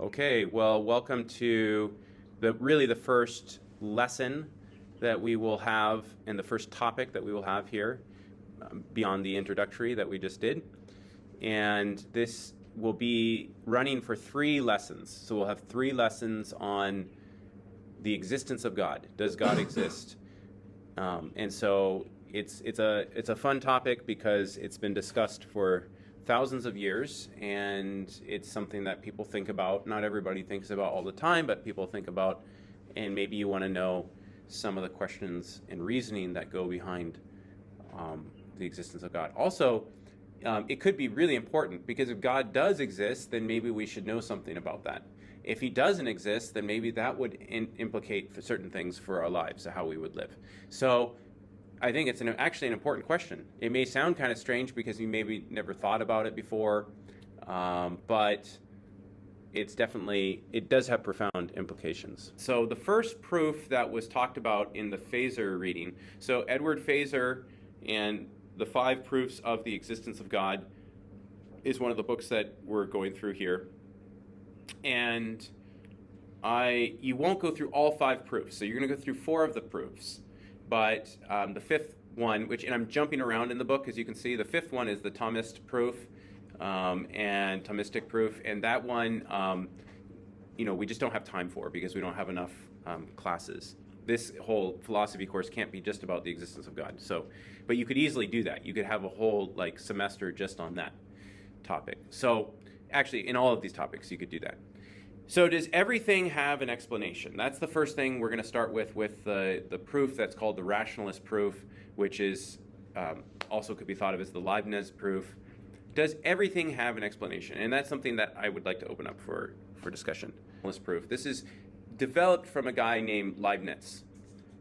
Okay, well, welcome to the first lesson that we will have and the first topic that we will have here beyond the introductory that we just did. And this will be running for 3 lessons. So we'll have 3 lessons on the existence of God. Does God exist? And so it's a fun topic because it's been discussed for thousands of years, and it's something that people think about. Not everybody thinks about all the time, but people think about, and maybe you want to know some of the questions and reasoning that go behind the existence of God. Also, it could be really important because if God does exist, then maybe we should know something about that. If he doesn't exist, then maybe that would implicate for certain things for our lives, how we would live. So I think it's actually an important question. It may sound kind of strange because you maybe never thought about it before, but it does have profound implications. So the first proof that was talked about in the Feser reading, so Edward Feser and the 5 Proofs of the Existence of God is one of the books that we're going through here. And you won't go through all 5 proofs, so you're going to go through 4 of the proofs. But the 5th one, and I'm jumping around in the book, as you can see, the 5th one is the Thomist proof and Thomistic proof, and that one, we just don't have time for because we don't have enough classes. This whole philosophy course can't be just about the existence of God. So, but you could easily do that. You could have a whole semester just on that topic. So, actually, in all of these topics, you could do that. So does everything have an explanation? That's the first thing we're going to start with the proof that's called the rationalist proof, which is also could be thought of as the Leibniz proof. Does everything have an explanation? And that's something that I would like to open up for discussion. Rationalist proof. This is developed from a guy named Leibniz.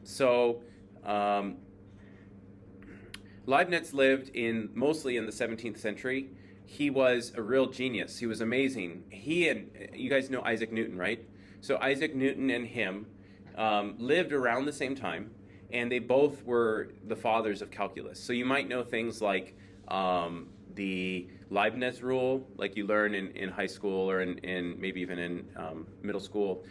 So Leibniz lived mostly in the 17th century. He was a real genius. He was amazing. You guys know Isaac Newton, right? So Isaac Newton and him lived around the same time, and they both were the fathers of calculus. So you might know things like the Leibniz rule, like you learn in high school or in maybe even in middle school.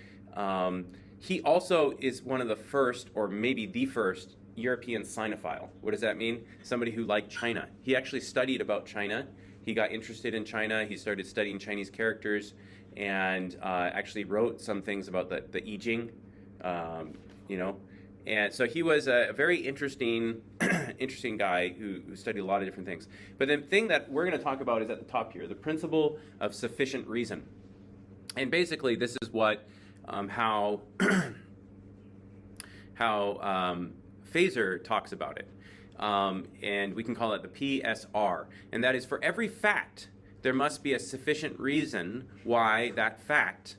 He also is one of the first, or maybe the first, European Sinophile. What does that mean? Somebody who liked China. He actually studied about China. He got interested in China. He started studying Chinese characters and actually wrote some things about the I Ching, And so he was a very interesting guy who studied a lot of different things. But the thing that we're going to talk about is at the top here, the principle of sufficient reason. And basically, this is what how Feser talks about it. And we can call it the PSR. And that is, for every fact, there must be a sufficient reason why that fact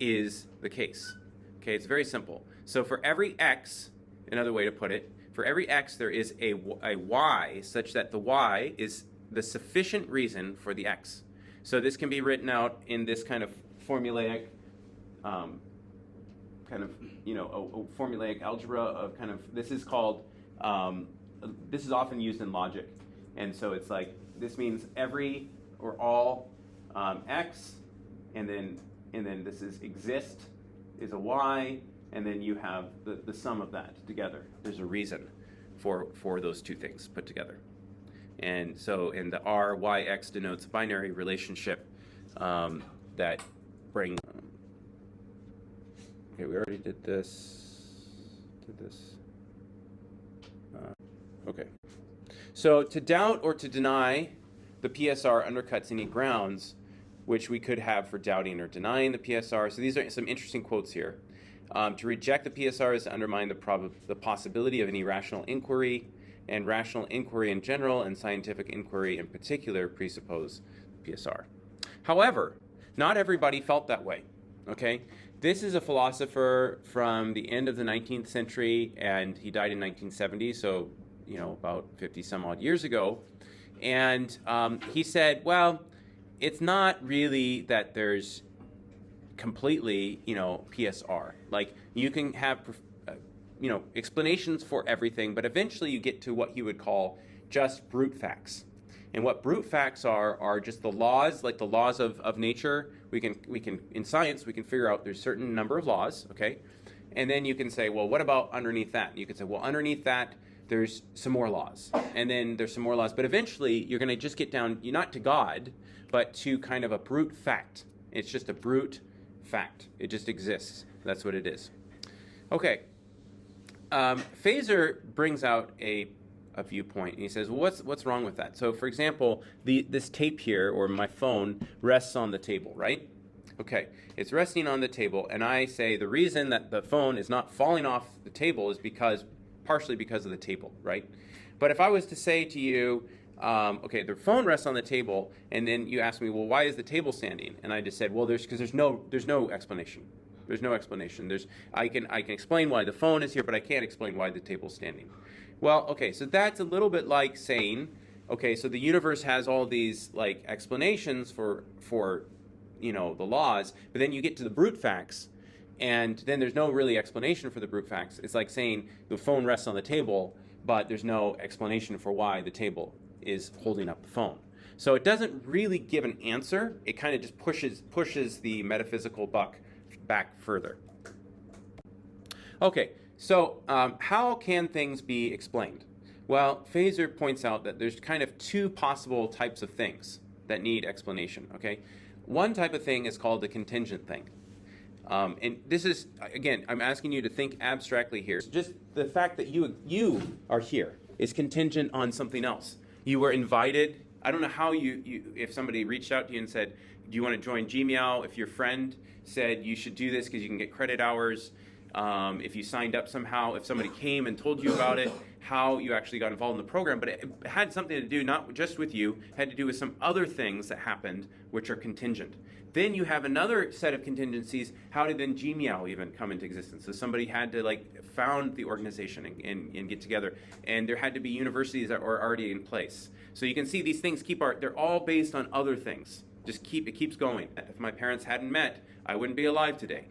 is the case. Okay, it's very simple. So for every x, another way to put it, for every x there is a y such that the y is the sufficient reason for the x. So this can be written out in this kind of formulaic a formulaic algebra of this is called this is often used in logic, and so it's like this means every or all x, and then this is exist is a y, and then you have the sum of that together. There's a reason for those two things put together, and so in the r y x denotes a binary relationship that brings. Okay, we already did this. Okay. So to doubt or to deny the PSR undercuts any grounds which we could have for doubting or denying the PSR. So these are some interesting quotes here. To reject the PSR is to undermine the possibility of any rational inquiry, and rational inquiry in general and scientific inquiry in particular presuppose PSR. However, not everybody felt that way. Okay? This is a philosopher from the end of the 19th century, and he died in 1970, so about 50 some odd years ago. And he said, well, it's not really that there's completely, PSR. Like, you can have, explanations for everything, but eventually you get to what he would call just brute facts. And what brute facts are just the laws, like the laws of nature, we can in science we can figure out there's a certain number of laws, okay? And then you can say, well, what about underneath that? And you can say, well, underneath that there's some more laws, and then there's some more laws, but eventually you're going to just get down, not to God, but to kind of a brute fact. It's just a brute fact. It just exists. That's what it is. Okay. Feser brings out a viewpoint, and he says, well, what's wrong with that? So, for example, this tape here, or my phone, rests on the table, right? Okay, it's resting on the table, and I say the reason that the phone is not falling off the table is partially because of the table, right? But if I was to say to you, okay, the phone rests on the table, and then you ask me, well, why is the table standing? And I just said, well, there's no explanation. There's no explanation. I can explain why the phone is here, but I can't explain why the table's standing. Well, okay, so that's a little bit like saying, okay, so the universe has all these like explanations for the laws, but then you get to the brute facts, and then there's no really explanation for the brute facts. It's like saying the phone rests on the table, but there's no explanation for why the table is holding up the phone. So it doesn't really give an answer. It kind of just pushes the metaphysical buck back further. Okay, so how can things be explained? Well, Feser points out that there's kind of two possible types of things that need explanation, okay? One type of thing is called the contingent thing. And this is, again, I'm asking you to think abstractly here. Just the fact that you are here is contingent on something else. You were invited. I don't know how if somebody reached out to you and said, do you want to join Gmeow? If your friend said you should do this because you can get credit hours, if you signed up somehow, if somebody came and told you about it, how you actually got involved in the program, but it had something to do not just with you, had to do with some other things that happened which are contingent. Then you have another set of contingencies. How did then Gmeow even come into existence? So somebody had to found the organization and get together, and there had to be universities that were already in place. So you can see these things they're all based on other things. It keeps going. If my parents hadn't met, I wouldn't be alive today.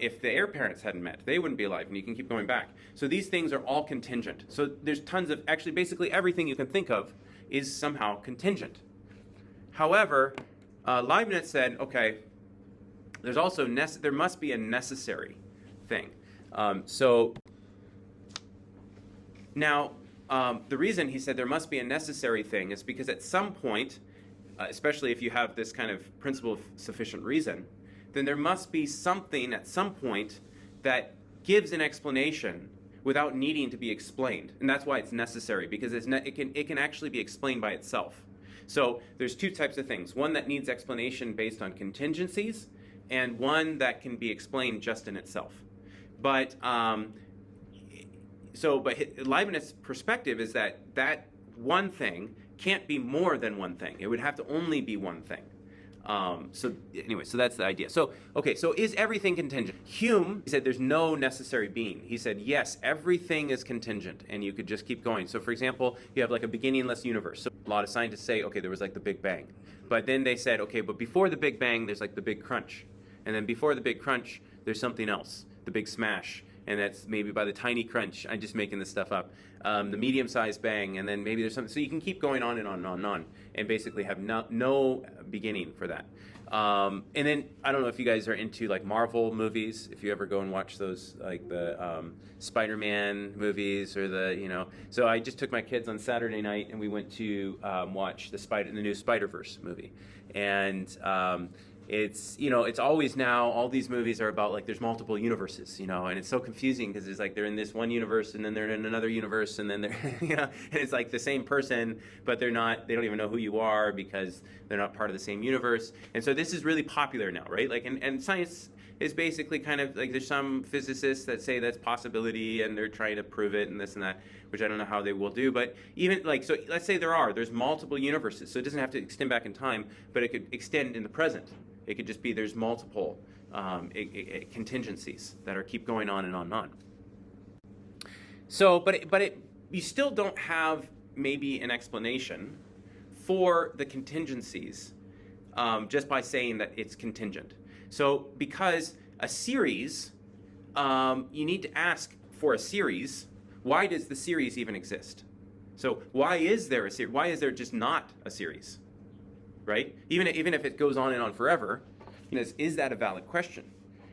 If their parents hadn't met, they wouldn't be alive, and you can keep going back. So these things are all contingent. So there's tons of, actually basically everything you can think of is somehow contingent. However, Leibniz said, okay, there's also there must be a necessary thing. So now the reason he said there must be a necessary thing is because at some point, especially if you have this kind of principle of sufficient reason, then there must be something at some point that gives an explanation without needing to be explained. And that's why it's necessary, because it can actually be explained by itself. So there's two types of things. One that needs explanation based on contingencies, and one that can be explained just in itself. But Leibniz's perspective is that one thing can't be more than one thing. It would have to only be one thing. So that's the idea. So is everything contingent? Hume said there's no necessary being. He said, yes, everything is contingent, and you could just keep going. So, for example, you have like a beginningless universe. So a lot of scientists say, okay, there was like the Big Bang. But then they said, okay, but before the Big Bang, there's like the Big Crunch. And then before the Big Crunch, there's something else, the Big Smash. And that's maybe by the Tiny Crunch. I'm just making this stuff up. The medium-sized bang, and then maybe there's something. So you can keep going on and on and on and on, and basically have no beginning for that. And then I don't know if you guys are into like Marvel movies. If you ever go and watch those, like the Spider-Man movies or the So I just took my kids on Saturday night, and we went to watch the new Spider-Verse movie, and it's always now all these movies are about like there's multiple universes, and it's so confusing because it's like they're in this one universe and then they're in another universe and then they're and it's like the same person, but they don't even know who you are because they're not part of the same universe. And so this is really popular now, right? Like and science is basically kind of like there's some physicists that say that's possibility and they're trying to prove it and this and that, which I don't know how they will do. But even so let's say there's multiple universes, so it doesn't have to extend back in time, but it could extend in the present. It could just be there's multiple contingencies that keep going on and on and on. So, you still don't have maybe an explanation for the contingencies just by saying that it's contingent. So, because a series, you need to ask for a series, why does the series even exist? So, why is there a series? Why is there just not a series? Right? Even if it goes on and on forever, Is that a valid question?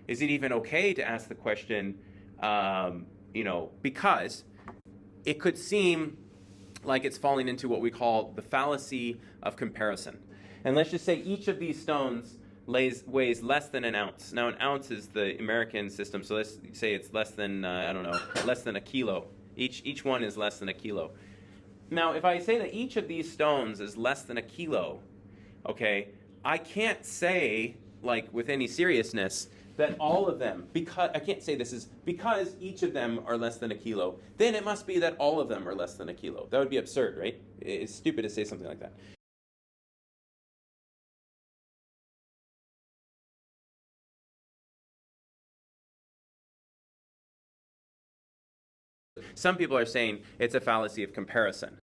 Is it even okay to ask the question, because it could seem like it's falling into what we call the fallacy of comparison. And let's just say each of these stones weighs less than an ounce. Now, an ounce is the American system, so let's say it's less than, less than a kilo. Each one is less than a kilo. Now, if I say that each of these stones is less than a kilo, okay, I can't say, like, with any seriousness, that all of them, because I can't say this is because each of them are less than a kilo, then it must be that all of them are less than a kilo. That would be absurd, right? It's stupid to say something like that. Some people are saying it's a fallacy of comparison.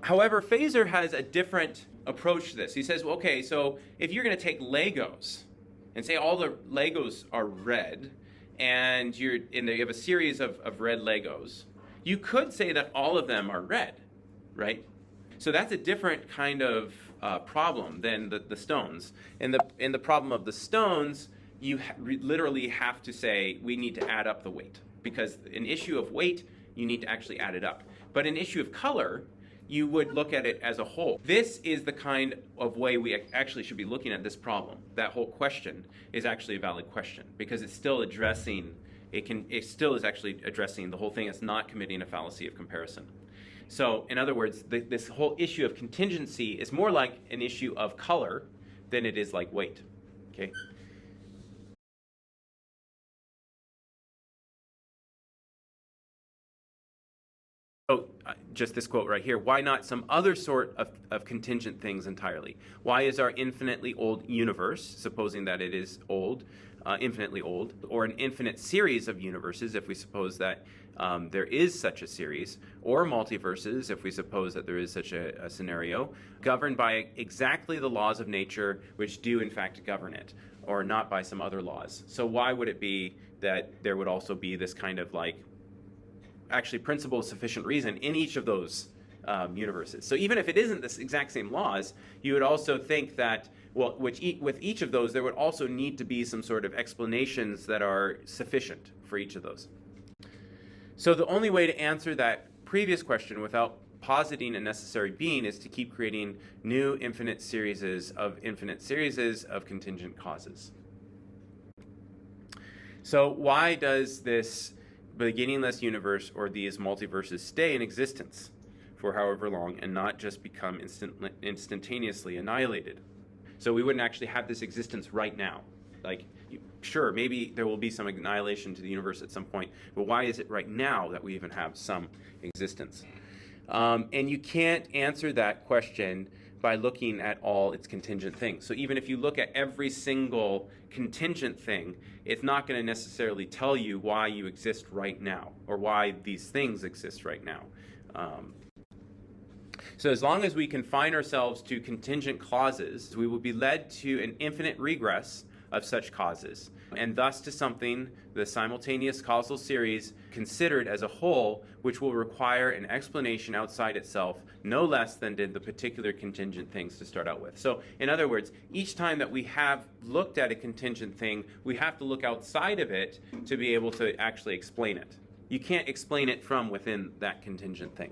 However, Feser has a different approach to this. He says, well, okay, so if you're going to take Legos and say all the Legos are red, and you have a series of red Legos, you could say that all of them are red, right? So that's a different kind of problem than the stones. In the problem of the stones, you literally have to say we need to add up the weight, because an issue of weight, you need to actually add it up. But an issue of color, you would look at it as a whole. This is the kind of way we actually should be looking at this problem. That whole question is actually a valid question, because it's still addressing, it still is actually addressing the whole thing. It's not committing a fallacy of comparison. So, in other words, this whole issue of contingency is more like an issue of color than it is like weight. Okay? So, just this quote right here, why not some other sort of contingent things entirely? Why is our infinitely old universe, supposing that it is old, infinitely old, or an infinite series of universes, if we suppose that there is such a series, or multiverses, if we suppose that there is such a scenario, governed by exactly the laws of nature which do in fact govern it, or not by some other laws? So why would it be that there would also be this kind of like actually principle of sufficient reason in each of those universes? So even if it isn't the exact same laws, you would also think that, well, with each of those, there would also need to be some sort of explanations that are sufficient for each of those. So the only way to answer that previous question without positing a necessary being is to keep creating new infinite series of contingent causes. So why does this beginningless universe or these multiverses stay in existence for however long and not just become instantaneously annihilated? So we wouldn't actually have this existence right now. Like, sure, maybe there will be some annihilation to the universe at some point, but why is it right now that we even have some existence? And you can't answer that question by looking at all its contingent things. So even if you look at every single contingent thing, it's not going to necessarily tell you why you exist right now or why these things exist right now. So as long as we confine ourselves to contingent clauses, we will be led to an infinite regress of such causes, and thus to something, the simultaneous causal series, considered as a whole, which will require an explanation outside itself, no less than did the particular contingent things to start out with. So, in other words, each time that we have looked at a contingent thing, we have to look outside of it to be able to actually explain it. You can't explain it from within that contingent thing.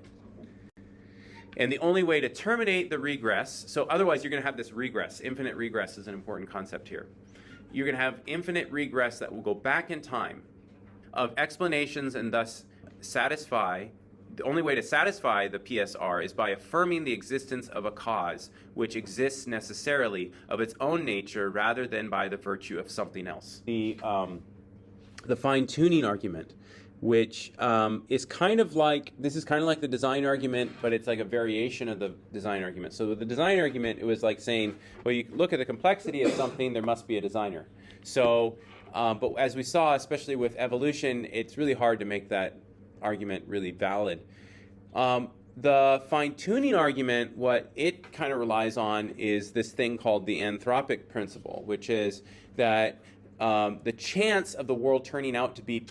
And the only way to terminate the regress, so otherwise you're going to have this regress. Infinite regress is an important concept here. You're going to have infinite regress that will go back in time of explanations and thus satisfy. The only way to satisfy the PSR is by affirming the existence of a cause which exists necessarily of its own nature rather than by the virtue of something else. The fine-tuning argument, which is kind of like, this is kind of like the design argument, but it's like a variation of the design argument. So with the design argument, it was like saying, well, you look at the complexity of something, there must be a designer. So, but as we saw, especially with evolution, it's really hard to make that argument really valid. The fine-tuning argument, what it kind of relies on is this thing called the anthropic principle, which is that the chance of the world turning out to be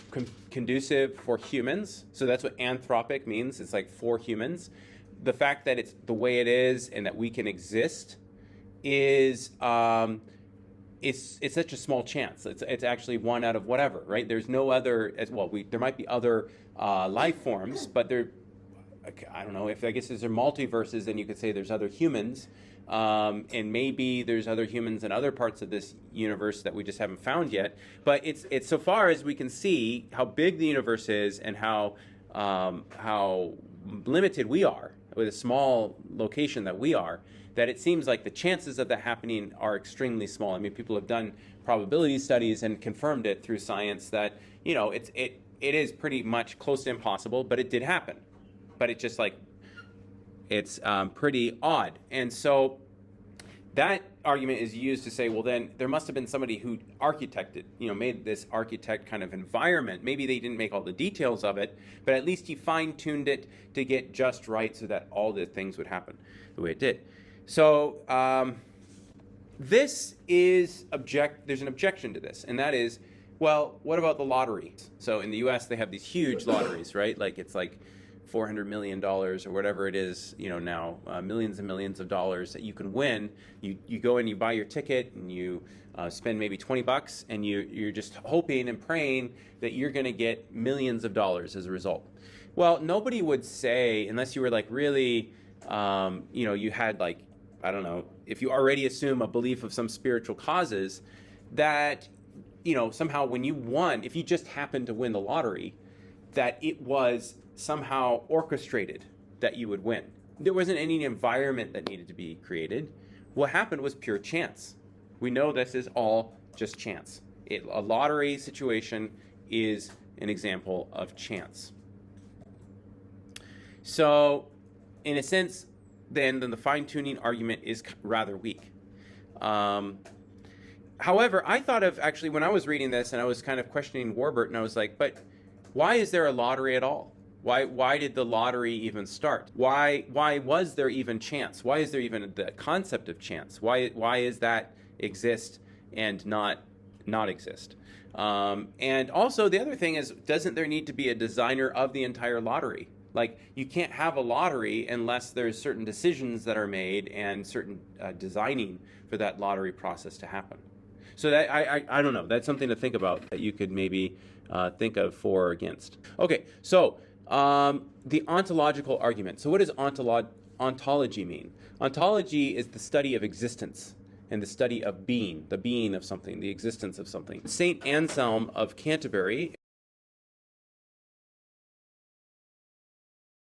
conducive for humans, so that's what anthropic means, it's like for humans. The fact that it's the way it is and that we can exist is it's such a small chance. It's actually one out of whatever, right? There's no other, as well, there might be other life forms, but I don't know, I guess there are multiverses, then you could say there's other humans. And maybe there's other humans in other parts of this universe that we just haven't found yet. But it's so far as we can see how big the universe is and how limited we are with a small location that we are, that it seems like the chances of that happening are extremely small. I mean, people have done probability studies and confirmed it through science that, you know, it is pretty much close to impossible, but it did happen. But it's just like, it's pretty odd. And so that argument is used to say, well, then there must have been somebody who architected, made this architect kind of environment. Maybe they didn't make all the details of it, but at least he fine-tuned it to get just right so that all the things would happen the way it did. So there's an objection to this, and that is, well, what about the lottery? So in the U.S., they have these huge lotteries, right? Like it's like $400 million or whatever it is, now, millions and millions of dollars that you can win. You go and you buy your ticket and you spend maybe $20 and you're just hoping and praying that you're going to get millions of dollars as a result. Well, nobody would say, unless you were like really, you had like, I don't know, if you already assume a belief of some spiritual causes, that, somehow when you won, if you just happened to win the lottery, that it was somehow orchestrated that you would win. There wasn't any environment that needed to be created. What happened was pure chance. We know this is all just chance. A lottery situation is an example of chance. So, in a sense, then the fine-tuning argument is rather weak. However, I thought of, actually, when I was reading this and I was kind of questioning Warburton, I was like, but why is there a lottery at all? Why did the lottery even start? Why was there even chance? Why is there even the concept of chance? Why is that exist and not exist? And also the other thing is, doesn't there need to be a designer of the entire lottery? Like, you can't have a lottery unless there's certain decisions that are made and certain designing for that lottery process to happen. So that I don't know. That's something to think about that you could maybe think of for or against. Okay, so the ontological argument. So what does ontology mean? Ontology is the study of existence and the study of being, the being of something, the existence of something. St. Anselm of Canterbury